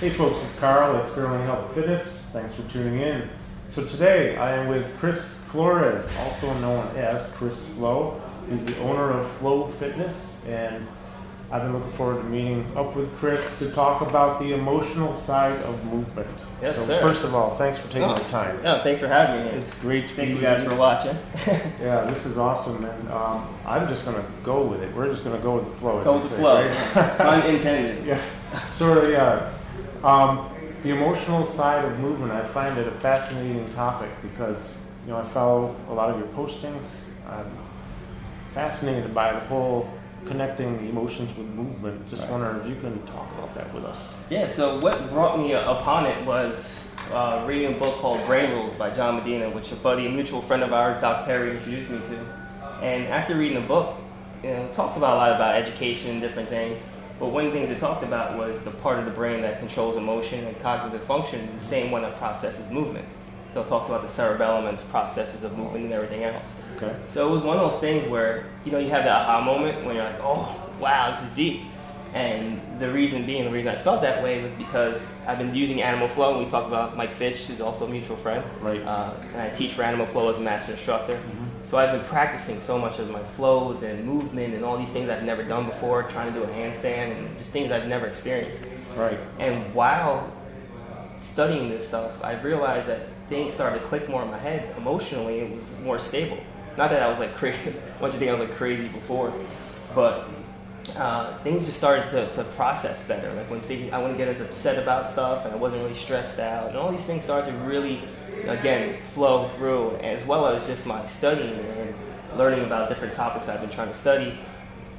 Hey folks, it's Carl at Sterling Health Fitness. Thanks for tuning in. So today I am with Chris Flores, also known as Chris Flo. He's the owner of Flo Fitness, and I've been looking forward to meeting up with Chris to talk about the emotional side of movement. Yes, so sir. First of all, thanks for taking the time. No, thanks for having me. It's great to be Thanks with you guys for watching. Yeah, this is awesome, and I'm just going to go with it. We're just going to go with the flow. Go with the flow. Right? Unintended. Yeah, sort of, yeah. The emotional side of movement, I find it a fascinating topic because, I follow a lot of your postings. I'm fascinated by the whole connecting emotions with movement. Just wondering if you can talk about that with us. Yeah, so what brought me upon it was reading a book called Brain Rules by John Medina, which a mutual friend of ours, Doc Perry, introduced me to. And after reading the book, it talks about a lot about education and different things. But one of the things it talked about was the part of the brain that controls emotion and cognitive function is the same one that processes movement. So it talks about the cerebellum and its processes of movement and everything else. Okay. So it was one of those things where, you have that aha moment when you're like, oh, wow, this is deep. And the reason I felt that way was because I've been using Animal Flow. We talked about Mike Fitch, who's also a mutual friend. Right. And I teach for Animal Flow as a Master Instructor. Mm-hmm. So I've been practicing so much of my flows and movement and all these things I've never done before, trying to do a handstand and just things I've never experienced. Right. And while studying this stuff, I realized that things started to click more in my head. Emotionally, it was more stable. Not that I was like crazy, a bunch of things I was like crazy before, but things just started to process better. Like when I wouldn't get as upset about stuff and I wasn't really stressed out, and all these things started to really, again, flow through, as well as just my studying and learning about different topics I've been trying to study.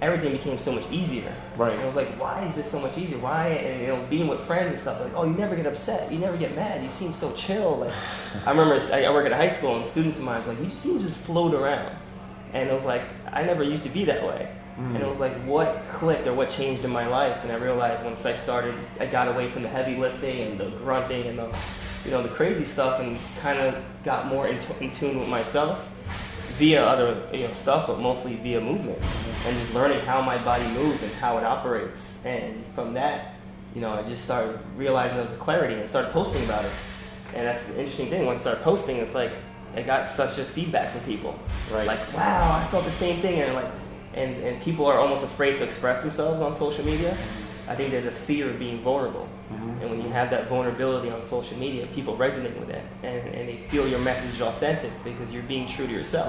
Everything became so much easier. Right. And I was like, why is this so much easier? Why? And being with friends and stuff, like, oh, you never get upset, you never get mad, you seem so chill. Like, I remember I work at a high school and students of mine was like, you seem to just float around. And it was like, I never used to be that way. And it was like, what clicked or what changed in my life? And I realized once I got away from the heavy lifting and the grunting and the crazy stuff, and kind of got more in tune with myself via other stuff, but mostly via movement and just learning how my body moves and how it operates. And from that, I just started realizing there was a clarity and started posting about it. And that's the interesting thing. When I started posting, it's like I got such a feedback from people. Right. Like, wow, I felt the same thing, and people are almost afraid to express themselves on social media. I think there's a fear of being vulnerable. Mm-hmm. And when you have that vulnerability on social media, people resonate with it. And they feel your message is authentic because you're being true to yourself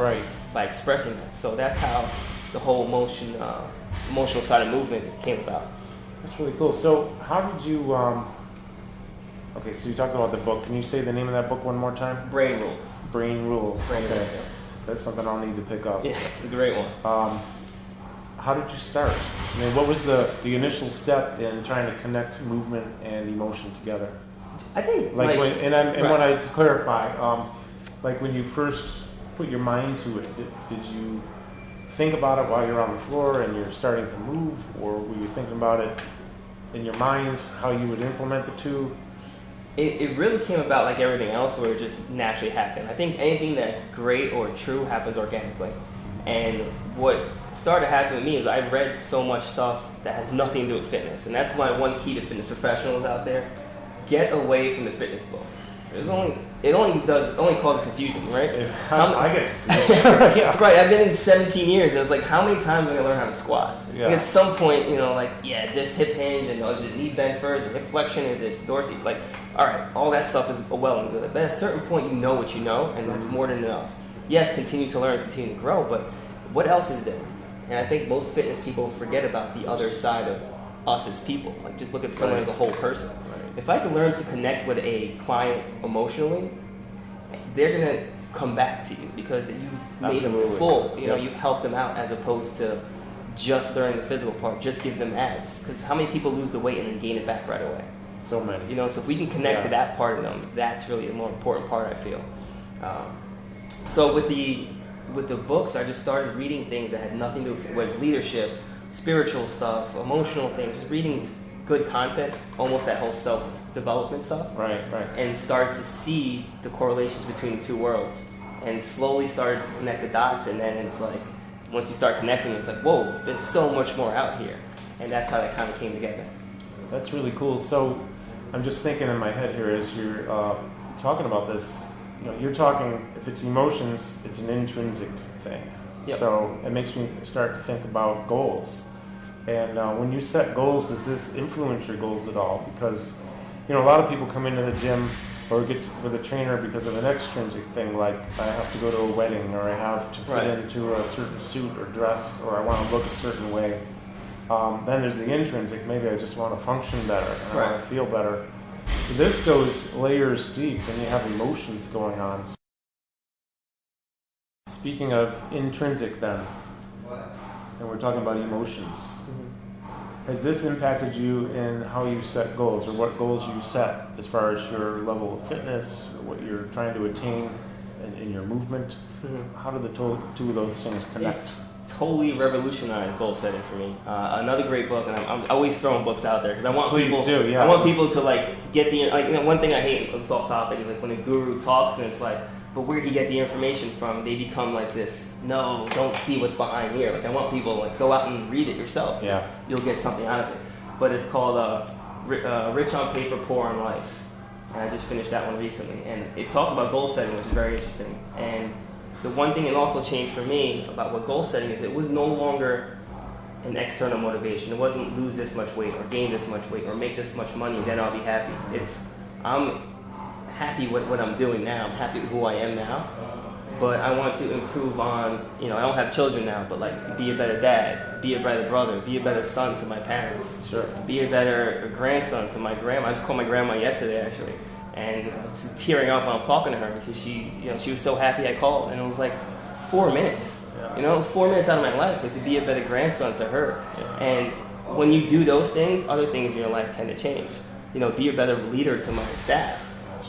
by expressing that. So that's how the whole emotional side of movement came about. That's really cool. So how did you, okay, so you talked about the book. Can you say the name of that book one more time? Brain Rules. Brain Rules. Brain Okay. Rules. That's something I'll need to pick up. Yeah, it's a great one. How did you start? I mean, what was the initial step in trying to connect movement and emotion together? I think to clarify, like when you first put your mind to it, did you think about it while you're on the floor and you're starting to move, or were you thinking about it in your mind, how you would implement the two? It really came about like everything else, where it just naturally happened. I think anything that's great or true happens organically. And what started happening with me is I read so much stuff that has nothing to do with fitness. And that's my one key to fitness professionals out there. Get away from the fitness books. It only causes confusion, right? I get confused. Yeah. Right, I've been in 17 years, and it's like, how many times am I going to learn how to squat? Yeah. And at some point, this hip hinge, and is it knee bend first, is it hip flexion, is it dorsey? Like, all right, all that stuff is well and good. But at a certain point, you know what you know, and that's more than enough. Yes, continue to learn, continue to grow, but what else is there? And I think most fitness people forget about the other side of us as people. Like, just look at someone as a whole person. If I can learn to connect with a client emotionally, they're going to come back to you because you've made them full. You've helped them out, as opposed to just learning the physical part, just give them abs. Because how many people lose the weight and then gain it back right away? So many. So if we can connect to that part of them, that's really the more important part, I feel. So with the books, I just started reading things that had nothing to do with leadership, spiritual stuff, emotional things, just reading good content, almost that whole self-development stuff. Right. And started to see the correlations between the two worlds, and slowly started to connect the dots. And then it's like, once you start connecting, it's like, whoa, there's so much more out here. And that's how that kind of came together. That's really cool. So I'm just thinking in my head here as you're talking about this. You're talking, if it's emotions, it's an intrinsic thing. Yep. So it makes me start to think about goals. And when you set goals, does this influence your goals at all? Because, a lot of people come into the gym or get with a trainer because of an extrinsic thing, like I have to go to a wedding, or I have to fit into a certain suit or dress, or I want to look a certain way. Then there's the intrinsic, maybe I just want to function better, and I want to feel better. This goes layers deep, and you have emotions going on. Speaking of intrinsic then, and we're talking about emotions, has this impacted you in how you set goals, or what goals you set as far as your level of fitness, or what you're trying to attain in your movement? How do the two of those things connect? It's totally revolutionized goal setting for me. Another great book, and I'm always throwing books out there because I want I want people to get the one thing I hate on this off topic is when a guru talks and it's like, but where do you get the information from? They become like this. No, don't see what's behind here. I want people to go out and read it yourself. Yeah, you'll get something out of it. But it's called Rich on Paper, Poor on Life, and I just finished that one recently. And it talked about goal setting, which is very interesting. And the one thing it also changed for me about what goal setting is, it was no longer an external motivation. It wasn't lose this much weight or gain this much weight or make this much money, then I'll be happy. It's I'm happy with what I'm doing now. I'm happy with who I am now. But I want to improve on, I don't have children now, but be a better dad, be a better brother, be a better son to my parents, be a better grandson to my grandma. I just called my grandma yesterday actually, and I was tearing up when I'm talking to her because she was so happy I called, and it was 4 minutes. It was 4 minutes out of my life to be a better grandson to her. And when you do those things, other things in your life tend to change. Be a better leader to my staff.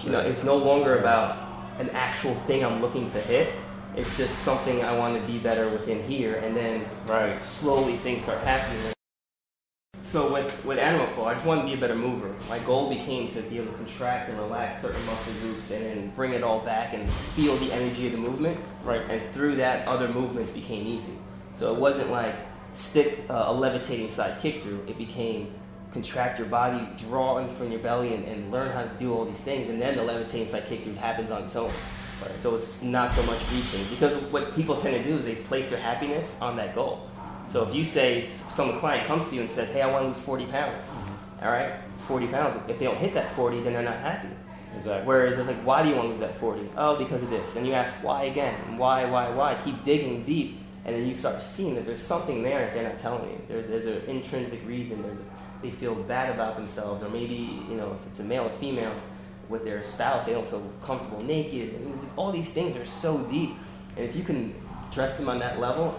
It's no longer about an actual thing I'm looking to hit. It's just something I want to be better within here, and then slowly things start happening. So with Animal Flow, I just wanted to be a better mover. My goal became to be able to contract and relax certain muscle groups and then bring it all back and feel the energy of the movement. And through that, other movements became easy. So it wasn't stick a levitating side kick through. It became contract your body, draw in from your belly, and learn how to do all these things, and then the levitating side kick through happens on its own. So it's not so much reaching, because what people tend to do is they place their happiness on that goal. So if you say, some client comes to you and says, hey, I want to lose 40 pounds, all right, 40 pounds, if they don't hit that 40, then they're not happy. Exactly. Whereas it's why do you want to lose that 40? Oh, because of this. And you ask why again, and why, keep digging deep, and then you start seeing that there's something there that they're not telling you. There's an intrinsic reason, they feel bad about themselves, or maybe, if it's a male or female with their spouse, they don't feel comfortable naked. And all these things are so deep. And if you can address them on that level,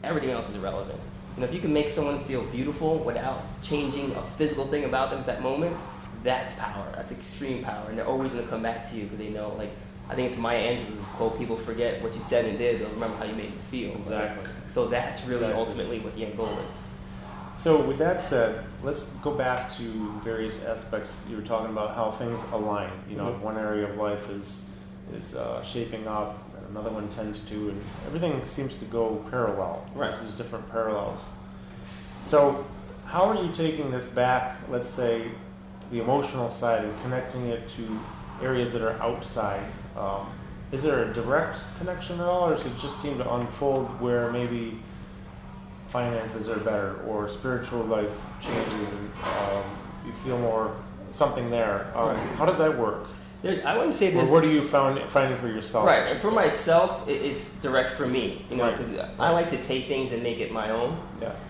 everything else is irrelevant. If you can make someone feel beautiful without changing a physical thing about them at that moment, that's power. That's extreme power. And they're always going to come back to you because they know, I think it's Maya Angelou's quote, people forget what you said and did, they'll remember how you made them feel. Exactly. So that's really ultimately what the end goal is. So with that said, let's go back to various aspects. You were talking about how things align. One area of life is shaping up, and another one tends to, and everything seems to go parallel. There's different parallels. So how are you taking this back, let's say, the emotional side, and connecting it to areas that are outside? Is there a direct connection at all, or does it just seem to unfold where maybe finances are better, or spiritual life changes, and you feel more something there? How does that work? I wouldn't say this. Or what are you finding for yourself? For myself, it's direct for me, because I like to take things and make it my own.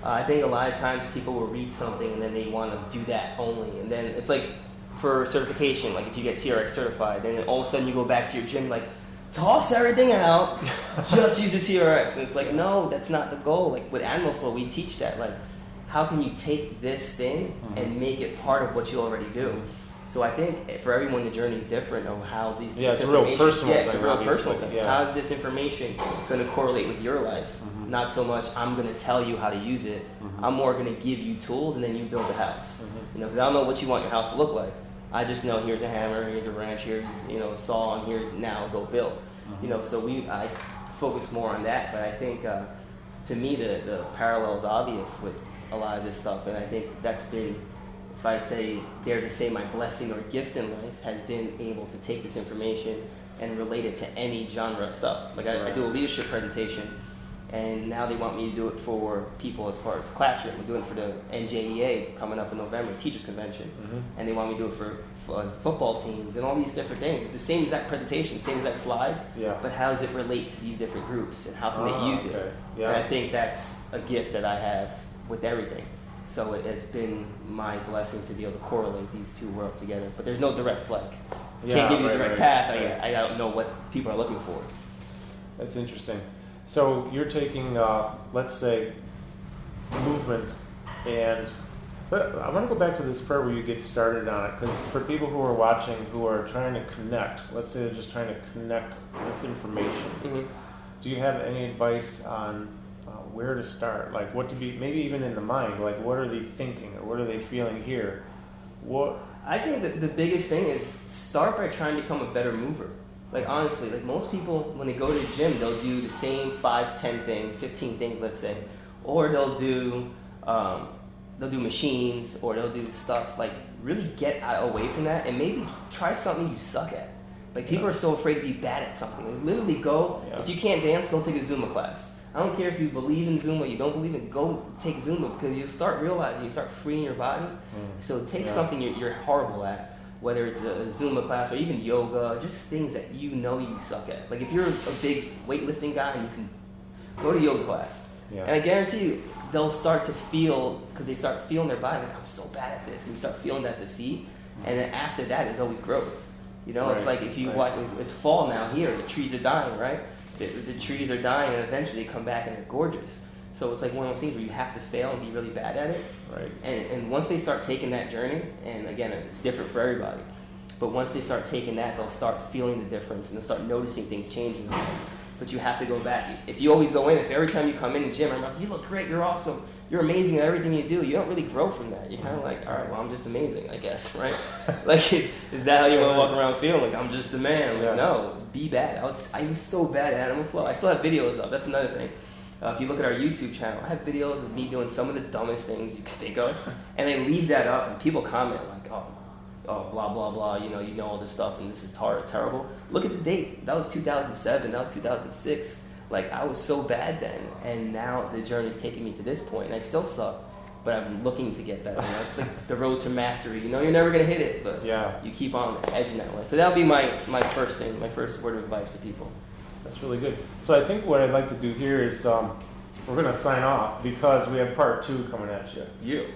I think a lot of times people will read something and then they want to do that only, and then it's for certification, if you get TRX certified, then all of a sudden you go back to your gym toss everything out, just use the TRX. And it's no, that's not the goal. With Animal Flow, we teach that. How can you take this thing and make it part of what you already do? So I think for everyone, the journey is different of how these. It's a real personal thing. It's a real personal thing. How is this information going to correlate with your life? Not so much I'm going to tell you how to use it. I'm more going to give you tools, and then you build the house. Because I don't know what you want your house to look like. I just know here's a hammer, here's a wrench, here's a saw, and here's now go build. So I focus more on that, but I think to me the parallel is obvious with a lot of this stuff, and I think that's been if I'd say dare to say my blessing or gift in life has been able to take this information and relate it to any genre of stuff. Like I do a leadership presentation, and now they want me to do it for people as far as classroom. I'm doing it for the NJEA coming up in November, Teachers Convention, and they want me to do it for football teams and all these different things. It's the same exact presentation, same exact slides, but how does it relate to these different groups and how can they use it? And I think that's a gift that I have with everything. So it's been my blessing to be able to correlate these two worlds together. But there's no direct can't give you a direct path. I don't know what people are looking for. That's interesting. So you're taking, let's say, movement, but I want to go back to this part where you get started on it, because for people who are watching who are trying to connect, let's say they're just trying to connect this information, do you have any advice on where to start? Like what to be, maybe even in the mind, like what are they thinking or what are they feeling here? I think that the biggest thing is start by trying to become a better mover. Like honestly, like most people when they go to the gym, they'll do the same 5, 10 things, 15 things, let's say, or they'll do machines, or they'll do stuff like really get away from that and maybe try something you suck at. Like people are so afraid to be bad at something. Like, literally go, if you can't dance, go take a Zumba class. I don't care if you believe in Zumba, you don't believe it, go take Zumba, because you start realizing, you start freeing your body. So take something you're horrible at, whether it's a Zumba class or even yoga, just things that you know you suck at. Like if you're a big weightlifting guy, and you can go to yoga class. And I guarantee you, they'll start to feel, because they start feeling their body, like I'm so bad at this, and you start feeling that defeat, and then after that is always growth. You know, it's like if you watch, it's fall now here, the trees are dying, right? The trees are dying, and eventually they come back and they're gorgeous. So it's like one of those things where you have to fail and be really bad at it. And once they start taking that journey, and again, it's different for everybody, but once they start taking that, they'll start feeling the difference and they'll start noticing things changing. But you have to go back. If you always go in, if every time you come in the gym, everyone's like, you look great, you're awesome, you're amazing at everything you do, you don't really grow from that. You're kind of like, all right, well, I'm just amazing, I guess, right? Like, is that how you want to walk around feeling? Like, I'm just a man. Like, no, be bad. I was so bad at Animal Flow. I still have videos up. That's another thing. If you look at our YouTube channel, I have videos of me doing some of the dumbest things you can think of, and I leave that up, and people comment like, oh, blah, blah, blah, you know all this stuff, and this is terrible. Look at the date. That was 2007. That was 2006. Like, I was so bad then, and now the journey's taken me to this point, and I still suck, but I'm looking to get better. You know? It's like the road to mastery. You know, you're never going to hit it, but you keep on edging that way. So that would be my first thing, my first word of advice to people. That's really good. So I think what I'd like to do here is we're going to sign off because we have part 2 coming at you.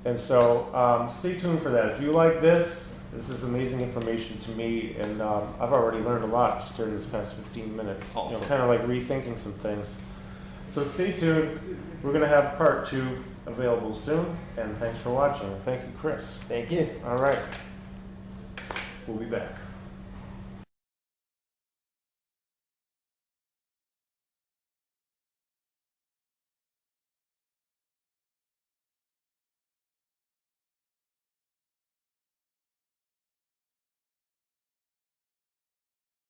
And so stay tuned for that. If you like this is amazing information to me, and I've already learned a lot just during this past 15 minutes. Awesome. You know, kind of like rethinking some things. So stay tuned. We're going to have part 2 available soon, and thanks for watching. Thank you, Chris. Thank you. All right. We'll be back.